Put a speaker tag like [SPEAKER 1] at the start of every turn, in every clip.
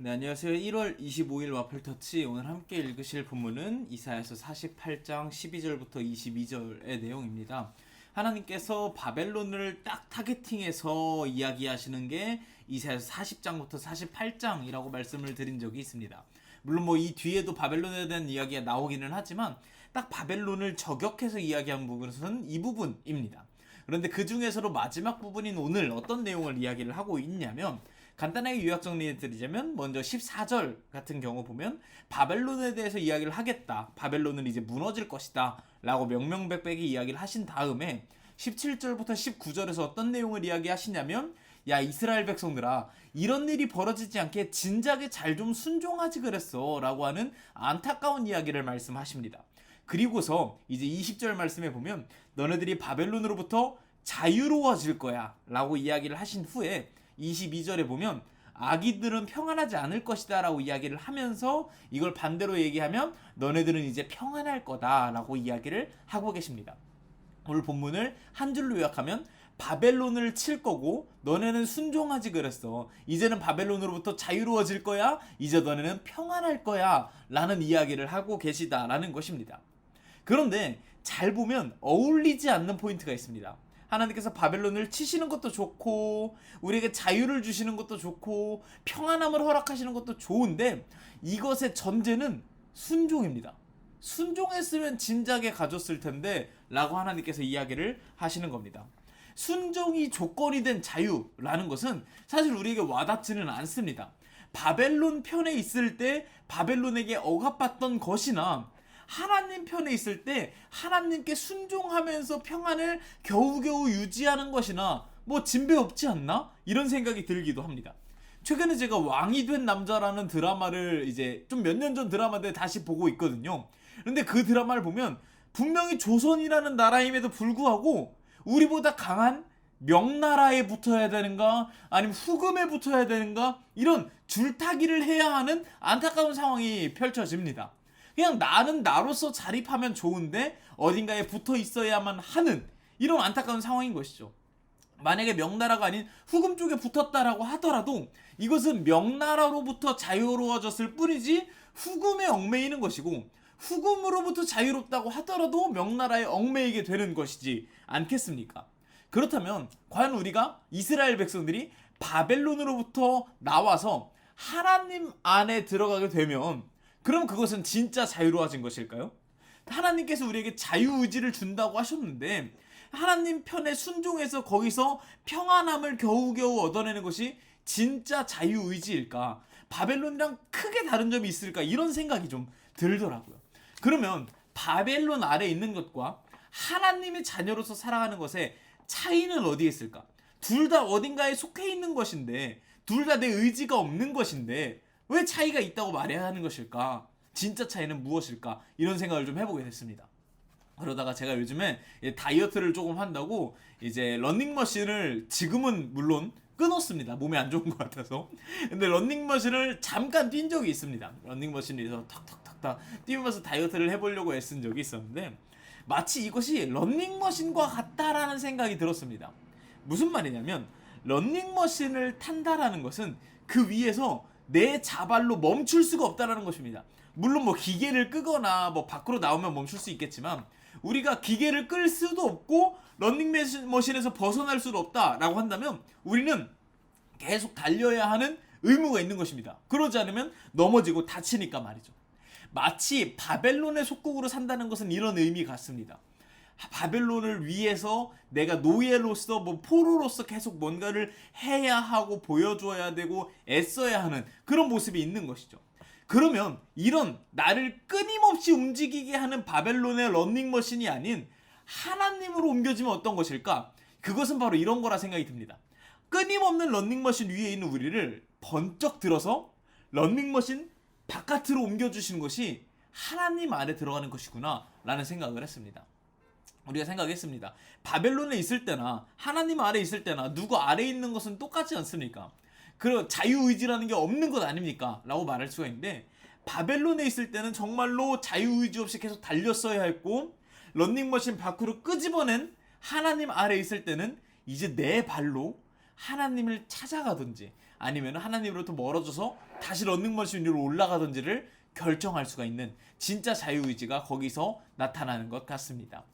[SPEAKER 1] 네, 안녕하세요. 1월 25일 와플터치. 오늘 함께 읽으실 본문은 이사야서 48장 12절부터 22절의 내용입니다. 하나님께서 바벨론을 딱 타겟팅해서 이야기하시는 게 이사야서 40장부터 48장이라고 말씀을 드린 적이 있습니다. 물론 이 뒤에도 바벨론에 대한 이야기가 나오기는 하지만 딱 바벨론을 저격해서 이야기한 부분은 이 부분입니다. 그런데 그 중에서도 마지막 부분인 오늘 어떤 내용을 이야기를 하고 있냐면, 간단하게 요약 정리해드리자면 먼저 14절 같은 경우 보면 바벨론에 대해서 이야기를 하겠다, 바벨론은 이제 무너질 것이다 라고 명명백백히 이야기를 하신 다음에 17절부터 19절에서 어떤 내용을 이야기하시냐면, 야 이스라엘 백성들아, 이런 일이 벌어지지 않게 진작에 잘 좀 순종하지 그랬어 라고 하는 안타까운 이야기를 말씀하십니다. 그리고서 이제 20절 말씀에 보면 너네들이 바벨론으로부터 자유로워질 거야 라고 이야기를 하신 후에 22절에 보면 아기들은 평안하지 않을 것이다 라고 이야기를 하면서 이걸 반대로 얘기하면 너네들은 이제 평안할 거다 라고 이야기를 하고 계십니다. 오늘 본문을 한 줄로 요약하면 바벨론을 칠 거고 너네는 순종하지 그랬어, 이제는 바벨론으로부터 자유로워질 거야, 이제 너네는 평안할 거야 라는 이야기를 하고 계시다라는 것입니다. 그런데 잘 보면 어울리지 않는 포인트가 있습니다. 하나님께서 바벨론을 치시는 것도 좋고 우리에게 자유를 주시는 것도 좋고 평안함을 허락하시는 것도 좋은데 이것의 전제는 순종입니다. 순종했으면 진작에 가졌을 텐데 라고 하나님께서 이야기를 하시는 겁니다. 순종이 조건이 된 자유라는 것은 사실 우리에게 와닿지는 않습니다. 바벨론 편에 있을 때 바벨론에게 억압받던 것이나 하나님 편에 있을 때 하나님께 순종하면서 평안을 겨우겨우 유지하는 것이나 진배 없지 않나? 이런 생각이 들기도 합니다. 최근에 제가 왕이 된 남자라는 드라마를 이제 좀 몇 년 전 드라마인데 다시 보고 있거든요. 근데 그 드라마를 보면 분명히 조선이라는 나라임에도 불구하고 우리보다 강한 명나라에 붙어야 되는가 아니면 후금에 붙어야 되는가 이런 줄타기를 해야 하는 안타까운 상황이 펼쳐집니다. 그냥 나는 나로서 자립하면 좋은데 어딘가에 붙어 있어야만 하는 이런 안타까운 상황인 것이죠. 만약에 명나라가 아닌 후금 쪽에 붙었다라고 하더라도 이것은 명나라로부터 자유로워졌을 뿐이지 후금에 얽매이는 것이고, 후금으로부터 자유롭다고 하더라도 명나라에 얽매이게 되는 것이지 않겠습니까? 그렇다면 과연 우리가 이스라엘 백성들이 바벨론으로부터 나와서 하나님 안에 들어가게 되면 그럼 그것은 진짜 자유로워진 것일까요? 하나님께서 우리에게 자유의지를 준다고 하셨는데 하나님 편에 순종해서 거기서 평안함을 겨우겨우 얻어내는 것이 진짜 자유의지일까? 바벨론이랑 크게 다른 점이 있을까? 이런 생각이 좀 들더라고요. 그러면 바벨론 아래 있는 것과 하나님의 자녀로서 살아가는 것의 차이는 어디에 있을까? 둘 다 어딘가에 속해 있는 것인데, 둘 다 내 의지가 없는 것인데 왜 차이가 있다고 말해야 하는 것일까? 진짜 차이는 무엇일까? 이런 생각을 좀 해보게 됐습니다. 그러다가 제가 요즘에 다이어트를 조금 한다고 이제 런닝머신을 지금은 물론 끊었습니다. 몸에 안 좋은 것 같아서. 근데 런닝머신을 잠깐 뛴 적이 있습니다. 런닝머신에서 탁탁탁탁 뛰면서 다이어트를 해보려고 애쓴 적이 있었는데 마치 이것이 런닝머신과 같다라는 생각이 들었습니다. 무슨 말이냐면 런닝머신을 탄다라는 것은 그 위에서 내 자발로 멈출 수가 없다라는 것입니다. 물론 기계를 끄거나 밖으로 나오면 멈출 수 있겠지만 우리가 기계를 끌 수도 없고 런닝머신에서 벗어날 수도 없다라고 한다면 우리는 계속 달려야 하는 의무가 있는 것입니다. 그러지 않으면 넘어지고 다치니까 말이죠. 마치 바벨론의 속국으로 산다는 것은 이런 의미 같습니다. 바벨론을 위해서 내가 노예로서 포로로서 계속 뭔가를 해야 하고 보여줘야 되고 애써야 하는 그런 모습이 있는 것이죠. 그러면 이런 나를 끊임없이 움직이게 하는 바벨론의 런닝머신이 아닌 하나님으로 옮겨지면 어떤 것일까? 그것은 바로 이런 거라 생각이 듭니다. 끊임없는 런닝머신 위에 있는 우리를 번쩍 들어서 런닝머신 바깥으로 옮겨주시는 것이 하나님 안에 들어가는 것이구나 라는 생각을 했습니다. 우리가 생각했습니다. 바벨론에 있을 때나 하나님 아래 있을 때나 누구 아래 있는 것은 똑같지 않습니까? 그런 자유의지라는 게 없는 것 아닙니까? 라고 말할 수가 있는데 바벨론에 있을 때는 정말로 자유의지 없이 계속 달렸어야 했고 런닝머신 밖으로 끄집어낸 하나님 아래 있을 때는 이제 내 발로 하나님을 찾아가든지 아니면 하나님으로부터 멀어져서 다시 런닝머신 위로 올라가든지를 결정할 수가 있는 진짜 자유의지가 거기서 나타나는 것 같습니다.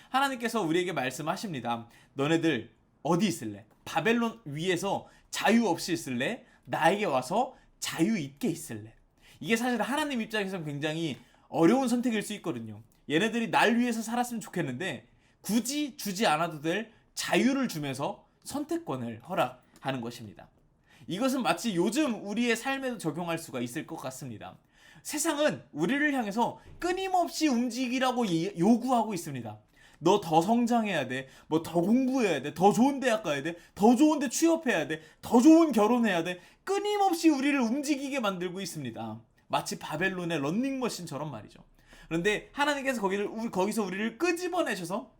[SPEAKER 1] 하나님께서 우리에게 말씀하십니다. 너네들 어디 있을래? 바벨론 위에서 자유 없이 있을래? 나에게 와서 자유 있게 있을래? 이게 사실 하나님 입장에서는 굉장히 어려운 선택일 수 있거든요. 얘네들이 날 위해서 살았으면 좋겠는데 굳이 주지 않아도 될 자유를 주면서 선택권을 허락하는 것입니다. 이것은 마치 요즘 우리의 삶에도 적용할 수가 있을 것 같습니다. 세상은 우리를 향해서 끊임없이 움직이라고 요구하고 있습니다. 너 더 성장해야 돼. 뭐 더 공부해야 돼. 더 좋은 대학 가야 돼. 더 좋은 데 취업해야 돼. 더 좋은 결혼해야 돼. 끊임없이 우리를 움직이게 만들고 있습니다. 마치 바벨론의 런닝머신처럼 말이죠. 그런데 하나님께서 거기서 우리를 끄집어내셔서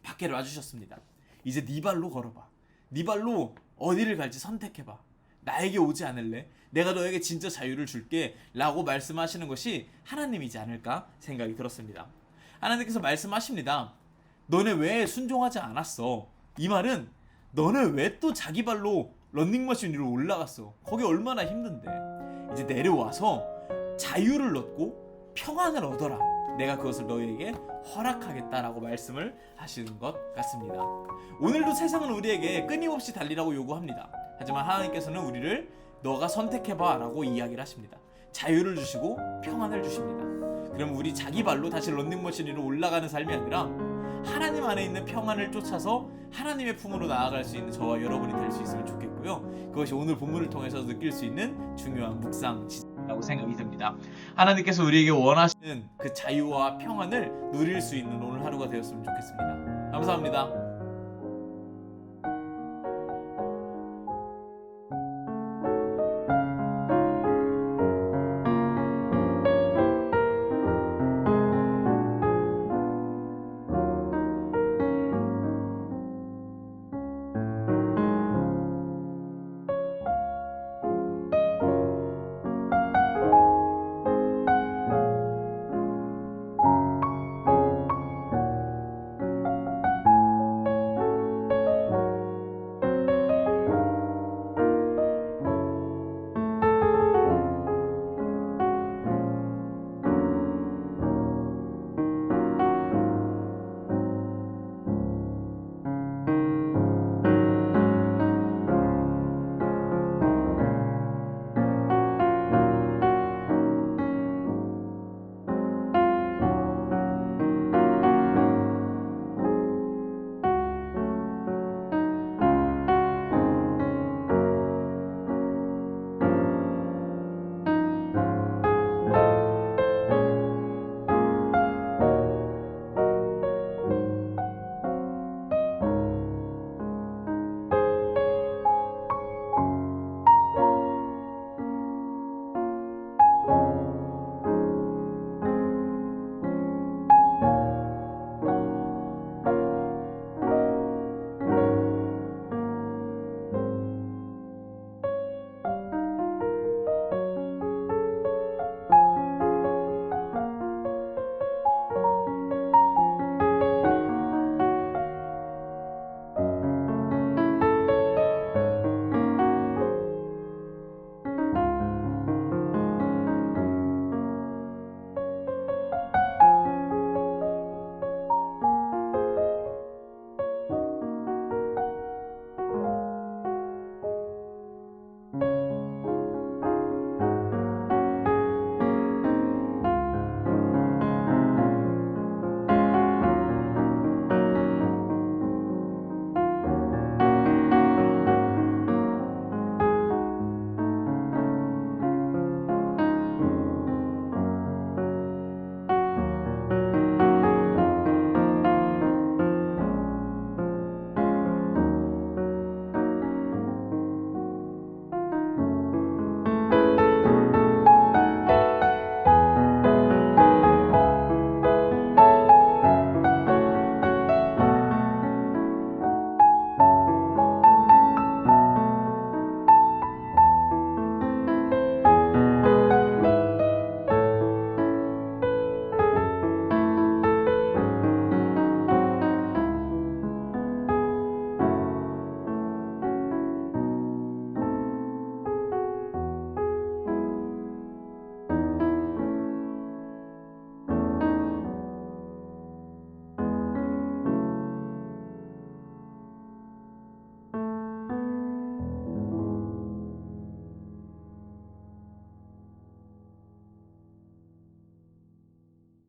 [SPEAKER 1] 밖에 놔주셨습니다. 이제 네 발로 걸어봐. 네 발로 어디를 갈지 선택해봐. 나에게 오지 않을래? 내가 너에게 진짜 자유를 줄게 라고 말씀하시는 것이 하나님이지 않을까 생각이 들었습니다. 하나님께서 말씀하십니다. 너네 왜 순종하지 않았어? 이 말은 너네 왜 또 자기 발로 런닝머신 위로 올라갔어? 거기 얼마나 힘든데. 이제 내려와서 자유를 얻고 평안을 얻어라. 내가 그것을 너희에게 허락하겠다라고 말씀을 하시는 것 같습니다. 오늘도 세상은 우리에게 끊임없이 달리라고 요구합니다. 하지만 하나님께서는 우리를 너가 선택해봐 라고 이야기를 하십니다. 자유를 주시고 평안을 주십니다. 그럼 우리 자기 발로 다시 런닝머신 위로 올라가는 삶이 아니라 하나님 안에 있는 평안을 쫓아서 하나님의 품으로 나아갈 수 있는 저와 여러분이 될 수 있으면 좋겠고요. 그것이 오늘 본문을 통해서 느낄 수 있는 중요한 묵상이라고 생각이 듭니다. 하나님께서 우리에게 원하시는 그 자유와 평안을 누릴 수 있는 오늘 하루가 되었으면 좋겠습니다. 감사합니다.